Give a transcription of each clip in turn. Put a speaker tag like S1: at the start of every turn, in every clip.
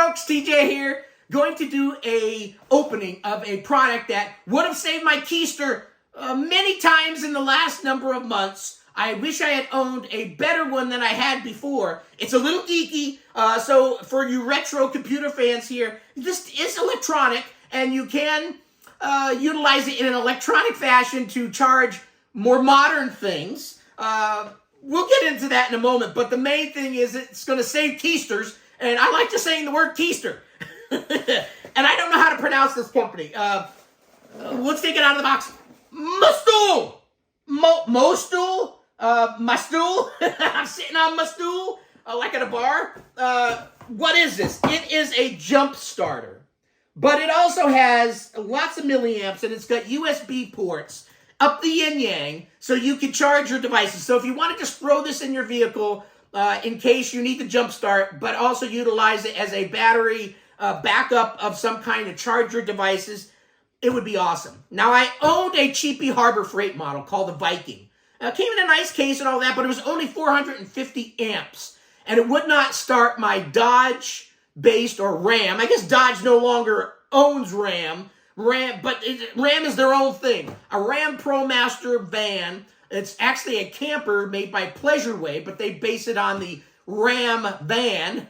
S1: folks, TJ here. Going to do a opening of a product that would have saved my keister many times in the last number of months. I wish I had owned a better one than I had before. It's a little geeky, so for you retro computer fans here, this is electronic, and you can utilize it in an electronic fashion to charge more modern things. We'll get into that in a moment, but the main thing is it's going to save keisters, and I like to saying the word keister. And I don't know how to pronounce this company. Let's take it out of the box. MOSTOOL! MOSTOOL? My stool? I'm sitting on my stool like at a bar. What is this? It is a jump starter. But it also has lots of milliamps, and it's got USB ports up the yin-yang so you can charge your devices. So if you want to just throw this in your vehicle in case you need to jump start, but also utilize it as a battery backup of some kind to charge your devices, it would be awesome. Now, I owned a cheapy Harbor Freight model called the Viking. It came in a nice case and all that, but it was only 450 amps. And it would not start my Dodge-based or RAM. I guess Dodge no longer owns RAM. But RAM is their own thing. A RAM Promaster van. It's actually a camper made by Pleasureway, but they base it on the RAM van.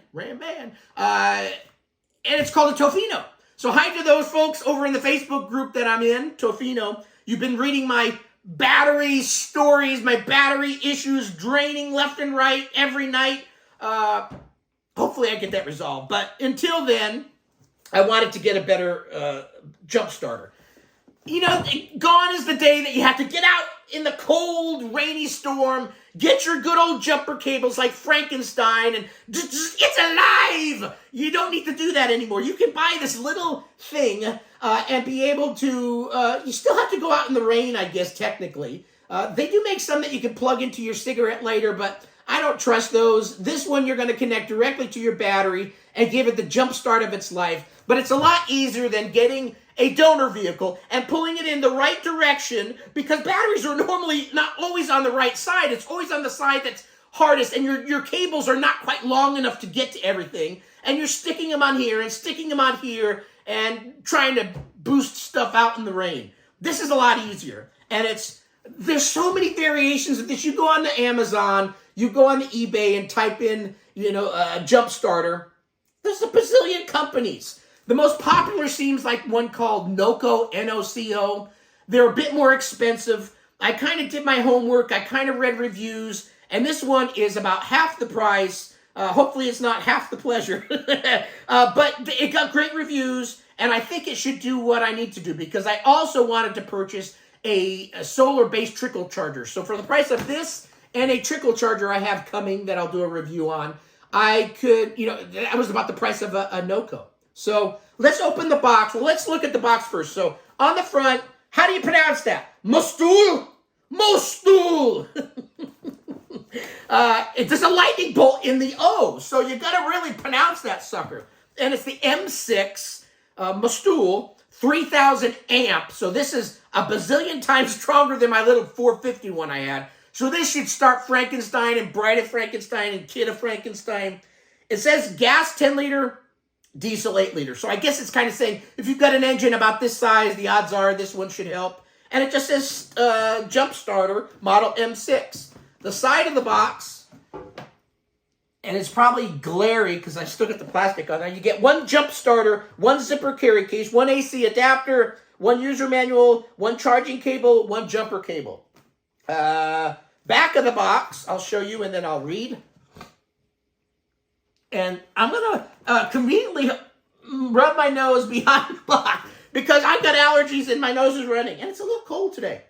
S1: And it's called a Tofino. So hi to those folks over in the Facebook group that I'm in, Tofino. You've been reading my battery stories, my battery issues draining left and right every night. Hopefully I get that resolved. But until then, I wanted to get a better jump starter. You know, gone is the day that you have to get out in the cold, rainy storm, get your good old jumper cables like Frankenstein, and it's alive! You don't need to do that anymore. You can buy this little thing and be able to, you still have to go out in the rain, I guess, technically. They do make some that you can plug into your cigarette lighter, but I don't trust those. This one you're going to connect directly to your battery and give it the jump start of its life. But it's a lot easier than getting a donor vehicle and pulling it in the right direction, because batteries are normally not always on the right side. It's always on the side that's hardest, and your cables are not quite long enough to get to everything. And you're sticking them on here and sticking them on here and trying to boost stuff out in the rain. This is a lot easier. And there's so many variations of this. You go on to Amazon, you go on to eBay and type in, a jump starter. There's a bazillion companies. The most popular seems like one called Noco, N-O-C-O. They're a bit more expensive. I kind of did my homework. I kind of read reviews. And this one is about half the price. Hopefully it's not half the pleasure. But it got great reviews. And I think it should do what I need to do, because I also wanted to purchase a solar-based trickle charger. So for the price of this and a trickle charger I have coming that I'll do a review on, I could, that was about the price of a Noco. So let's open the box. Well, let's look at the box first. So on the front, how do you pronounce that? MOSTOOL? MOSTOOL! There's a lightning bolt in the O, so you got to really pronounce that sucker. And it's the M6 MOSTOOL 3000 amp. So this is a bazillion times stronger than my little 450 one I had. So this should start Frankenstein and Bride of Frankenstein and Kid of Frankenstein. It says gas 10 liter, diesel 8 liter. So I guess it's kind of saying if you've got an engine about this size, the odds are this one should help. And it just says jump starter model M6. The side of the box, and it's probably glary because I still got the plastic on there. You get one jump starter, one zipper carry case, one AC adapter, one user manual, one charging cable, one jumper cable. Back of the box, I'll show you and then I'll read. And I'm going to conveniently rub my nose behind the box because I've got allergies and my nose is running. And it's a little cold today.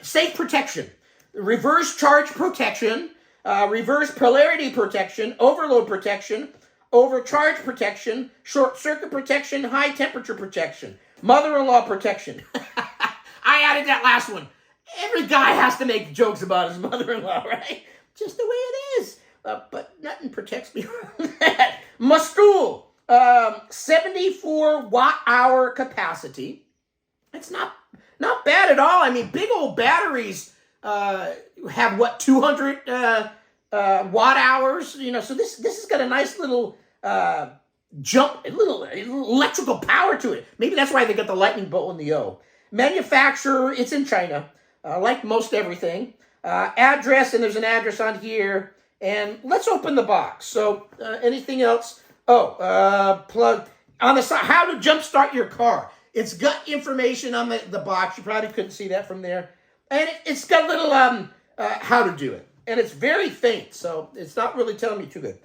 S1: Safe protection. Reverse charge protection. Reverse polarity protection. Overload protection. Overcharge protection. Short circuit protection. High temperature protection. Mother-in-law protection. I added that last one. Every guy has to make jokes about his mother-in-law, right? Just the way it is. But nothing protects me from that. MOSTOOL, 74 watt-hour capacity. It's not bad at all. I mean, big old batteries have, 200 watt hours? So this has got a nice little a little electrical power to it. Maybe that's why they got the lightning bolt in the O. Manufacturer, it's in China, like most everything. Address, and there's an address on here. And let's open the box. So anything else? Oh, plug on the side. How to jumpstart your car. It's got information on the box. You probably couldn't see that from there. And it's got a little how to do it. And it's very faint, so it's not really telling me too good.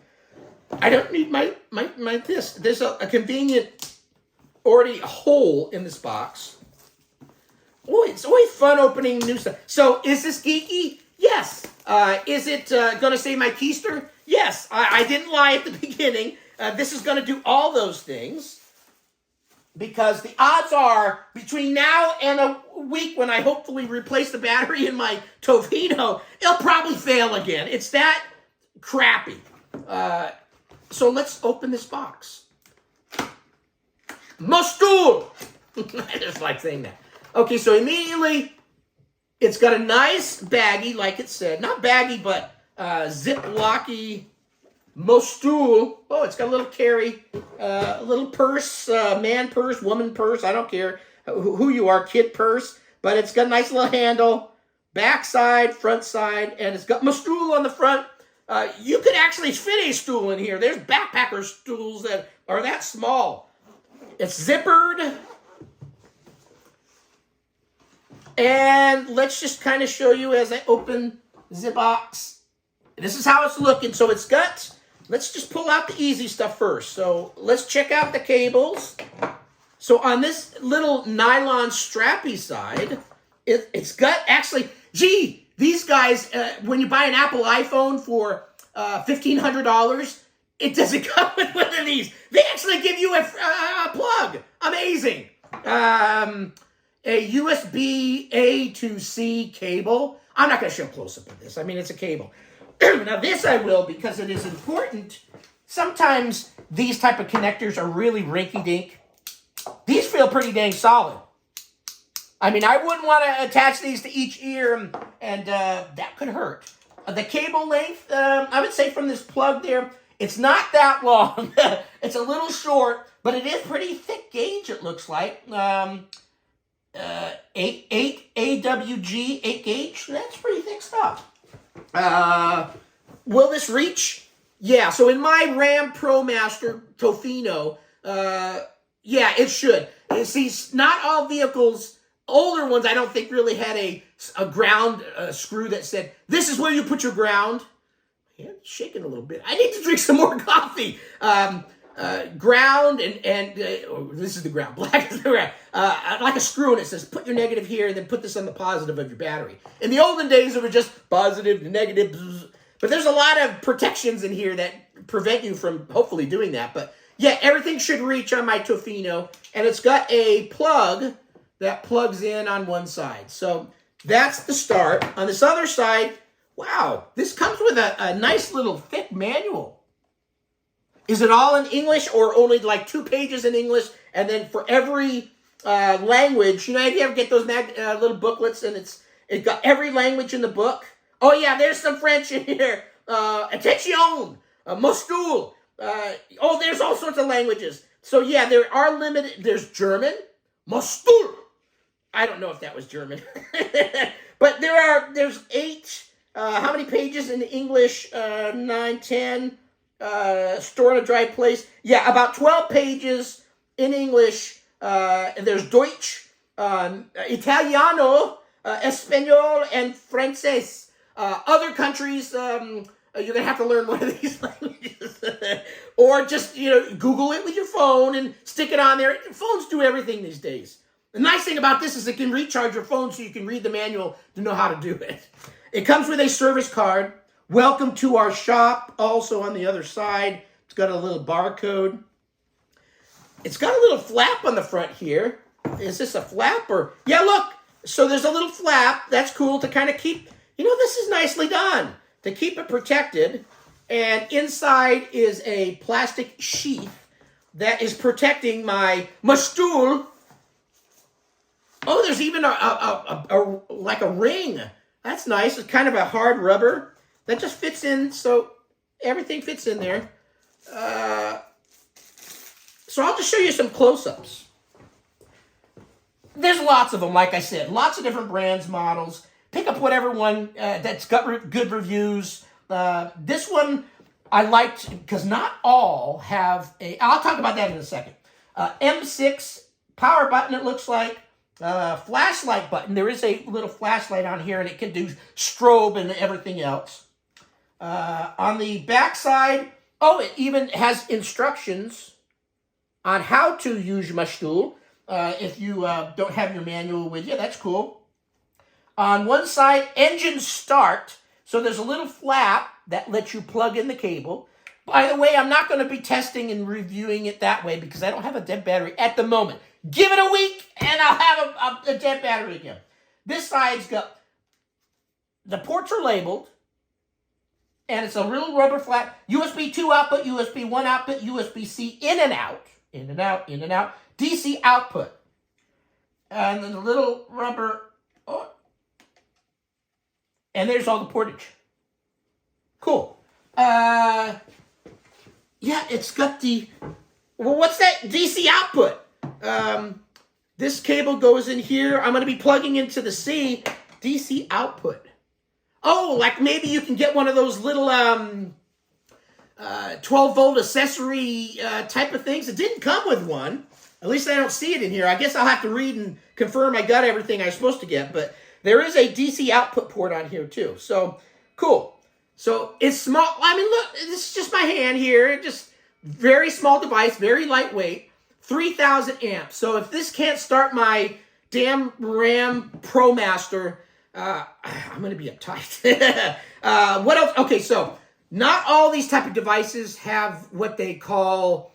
S1: I don't need my this. There's a convenient already hole in this box. Oh, it's always fun opening new stuff. So is this geeky? Yes. Is it going to save my keister? Yes. I didn't lie at the beginning. This is going to do all those things because the odds are between now and a week when I hopefully replace the battery in my Tofino, it'll probably fail again. It's that crappy. So let's open this box. MOSTOOL! I just like saying that. Okay, so immediately, it's got a nice baggie, like it said. Not baggy, but zip-locky MOSTOOL. Oh, it's got a little carry, a little purse, man purse, woman purse, I don't care who you are, kid purse. But it's got a nice little handle, back side, front side, and it's got MOSTOOL on the front. You could actually fit a stool in here. There's backpacker stools that are that small. It's zippered. And let's just kind of show you as I open the box. This is how it's looking. So it's got, let's just pull out the easy stuff first. So let's check out the cables. So on this little nylon strappy side, it's got actually, gee, these guys, when you buy an Apple iPhone for $1,500, it doesn't come with one of these. They actually give you a plug. Amazing. A USB A to C cable. I'm not going to show a close-up of this. I mean, it's a cable. Now, this I will because it is important. Sometimes these type of connectors are really rinky-dink. These feel pretty dang solid. I mean, I wouldn't want to attach these to each ear, and that could hurt. The cable length, I would say from this plug there, it's not that long. It's a little short, but it is pretty thick gauge, it looks like. 8 AWG, 8 gauge. That's pretty thick stuff. Will this reach? Yeah, so in my RAM Promaster Tofino, yeah, it should. You see, not all vehicles, older ones, I don't think really had a ground screw that said, this is where you put your ground. Yeah, shaking a little bit. I need to drink some more coffee. Ground and oh, this is the ground. Black is the ground. Like a screw, and it says, put your negative here, and then put this on the positive of your battery. In the olden days, it was just positive, negative, bzz. But there's a lot of protections in here that prevent you from hopefully doing that. But yeah, everything should reach on my Tofino, and it's got a plug that plugs in on one side. So that's the start. On this other side, wow, this comes with a nice little thick manual. Is it all in English or only like 2 pages in English? And then for every language, you know, if you ever get those little booklets and it's got every language in the book. Oh yeah, there's some French in here. Attention, MOSTOOL. Oh, there's all sorts of languages. So yeah, there are limited. There's German, MOSTOOL. I don't know if that was German, but there's 8. How many pages in English? 9, 10. Store in a dry place. Yeah, about 12 pages in English. And there's Deutsch, Italiano, Espanol, and Frances. Other countries, you're going to have to learn one of these languages. Or just, you know, Google it with your phone and stick it on there. Phones do everything these days. The nice thing about this is it can recharge your phone so you can read the manual to know how to do it. It comes with a service card. Welcome to our shop. Also on the other side, it's got a little barcode. It's got a little flap on the front here. Is this a flap or? Yeah, look. So there's a little flap. That's cool to kind of keep, you know, this is nicely done. To keep it protected. And inside is a plastic sheath that is protecting my MOSTOOL. Oh, there's even like a ring. That's nice. It's kind of a hard rubber that just fits in, so everything fits in there. So I'll just show you some close-ups. There's lots of them, like I said. Lots of different brands, models. Pick up whatever one that's got good reviews. This one I liked because not all have a... I'll talk about that in a second. M6 power button, it looks like. Flashlight button. There is a little flashlight on here, and it can do strobe and everything else. On the back side, it even has instructions on how to use MOSTOOL. If you don't have your manual with you, that's cool. On one side, engine start. So there's a little flap that lets you plug in the cable. By the way, I'm not going to be testing and reviewing it that way because I don't have a dead battery at the moment. Give it a week and I'll have a dead battery again. This side's got, the ports are labeled, and it's a little rubber flat. USB 2 output, USB 1 output, USB-C in and out. In and out, in and out. DC output. And then the little rubber... And there's all the portage. Cool. Yeah, it's got the... Well, what's that? DC output. This cable goes in here. I'm going to be plugging into the C. DC output. Oh, like maybe you can get one of those little 12-volt accessory type of things. It didn't come with one. At least I don't see it in here. I guess I'll have to read and confirm I got everything I was supposed to get. But there is a DC output port on here too. So, cool. So, it's small. I mean, look, this is just my hand here. Just very small device, very lightweight. 3,000 amps. So, if this can't start my damn RAM Promaster, I'm going to be uptight. What else? Okay, so not all these type of devices have what they call,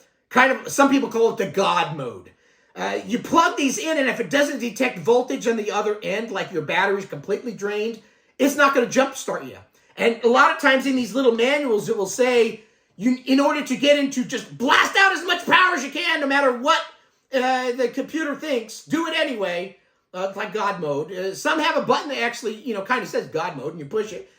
S1: some people call it the God mode. You plug these in, and if it doesn't detect voltage on the other end, like your battery's completely drained, it's not going to jump start you. And a lot of times in these little manuals, it will say, in order to get into, just blast out as much power as you can, no matter what the computer thinks, do it anyway. It's like God mode. Some have a button that actually, kind of says God mode, and you push it.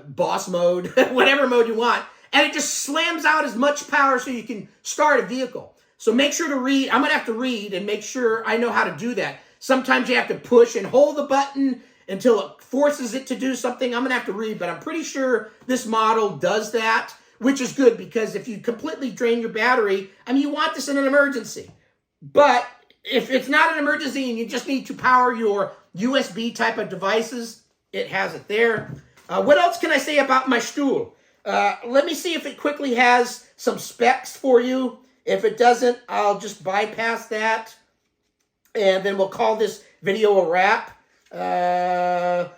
S1: Boss mode, whatever mode you want. And it just slams out as much power so you can start a vehicle. So make sure to read. I'm going to have to read and make sure I know how to do that. Sometimes you have to push and hold the button until it forces it to do something. I'm going to have to read, but I'm pretty sure this model does that, which is good because if you completely drain your battery, you want this in an emergency. But if it's not an emergency and you just need to power your USB type of devices, it has it there. What else can I say about MOSTOOL? Let me see if it quickly has some specs for you. If it doesn't, I'll just bypass that. And then we'll call this video a wrap. Yeah,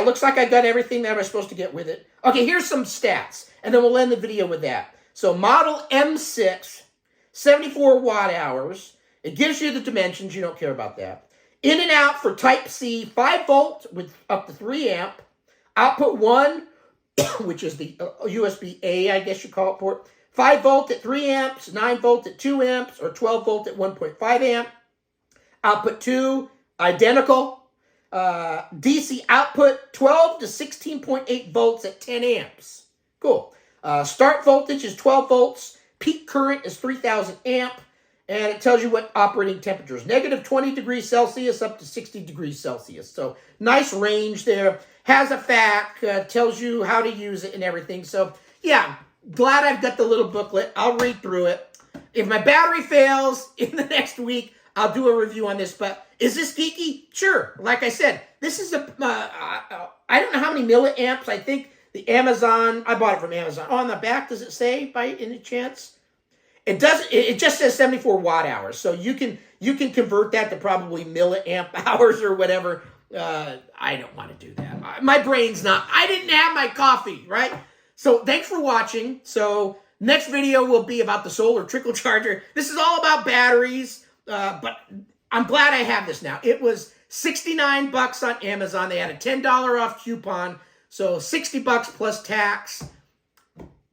S1: looks like I got everything that I was supposed to get with it. Okay, here's some stats. And then we'll end the video with that. So model M6, 74 watt hours. It gives you the dimensions. You don't care about that. In and out for Type-C, 5 volt with up to 3 amp. Output 1, which is the USB-A, I guess you call it, port. 5 volt at 3 amps, 9 volt at 2 amps, or 12 volt at 1.5 amp. Output 2, identical. DC output, 12 to 16.8 volts at 10 amps. Cool. Start voltage is 12 volts. Peak current is 3,000 amp. And it tells you what operating temperature is. Negative 20 degrees Celsius up to 60 degrees Celsius. So nice range there. Has a FAQ. Tells you how to use it and everything. So yeah, glad I've got the little booklet. I'll read through it. If my battery fails in the next week, I'll do a review on this. But is this geeky? Sure. Like I said, this is I don't know how many milliamps. I think the Amazon, I bought it from Amazon. Oh, on the back, does it say by any chance? It does. It just says 74 watt hours, so you can convert that to probably milliamp hours or whatever. I don't want to do that. My brain's not. I didn't have my coffee, right? So thanks for watching. So next video will be about the solar trickle charger. This is all about batteries, but I'm glad I have this now. It was $69 on Amazon. They had a $10 off coupon, so $60 plus tax.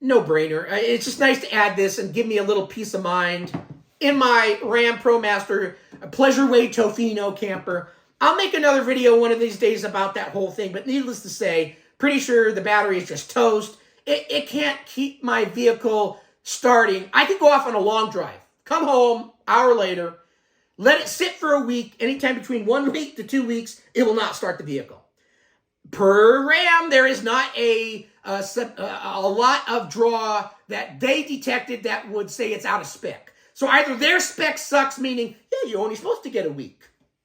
S1: No brainer. It's just nice to add this and give me a little peace of mind in my RAM Promaster Pleasureway Tofino camper. I'll make another video one of these days about that whole thing, but needless to say, pretty sure the battery is just toast. It can't keep my vehicle starting. I could go off on a long drive, come home, hour later, let it sit for a week. Anytime between 1 week to 2 weeks, it will not start the vehicle. Per RAM, there is not a lot of draw that they detected that would say it's out of spec. So either their spec sucks, meaning, yeah, you're only supposed to get a week.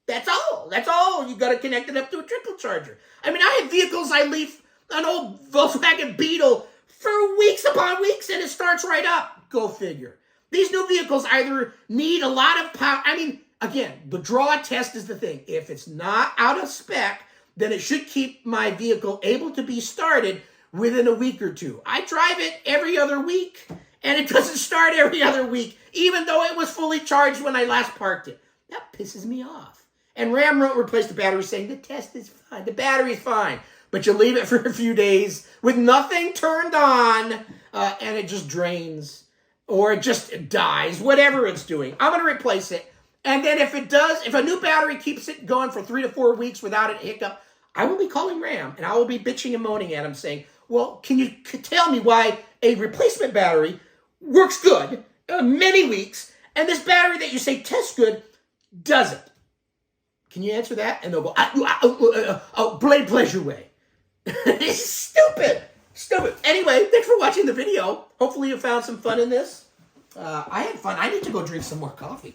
S1: That's all. That's all. You got to connect it up to a trickle charger. I mean, I have vehicles I leave an old Volkswagen Beetle for weeks upon weeks, and it starts right up. Go figure. These new vehicles either need a lot of power. I mean, again, the draw test is the thing. If it's not out of spec, then it should keep my vehicle able to be started within a week or two. I drive it every other week, and it doesn't start every other week, even though it was fully charged when I last parked it. That pisses me off. And RAM won't replace the battery, saying the test is fine, the battery's fine. But you leave it for a few days with nothing turned on, and it just drains, or it just dies, whatever it's doing. I'm going to replace it. And then if it does, if a new battery keeps it going for 3 to 4 weeks without a hiccup, I will be calling RAM, and I will be bitching and moaning at them, saying, well, can you tell me why a replacement battery works good many weeks, and this battery that you say tests good doesn't? Can you answer that? And they'll go, blame Pleasureway. It's stupid. Stupid. Anyway, thanks for watching the video. Hopefully you found some fun in this. I had fun. I need to go drink some more coffee.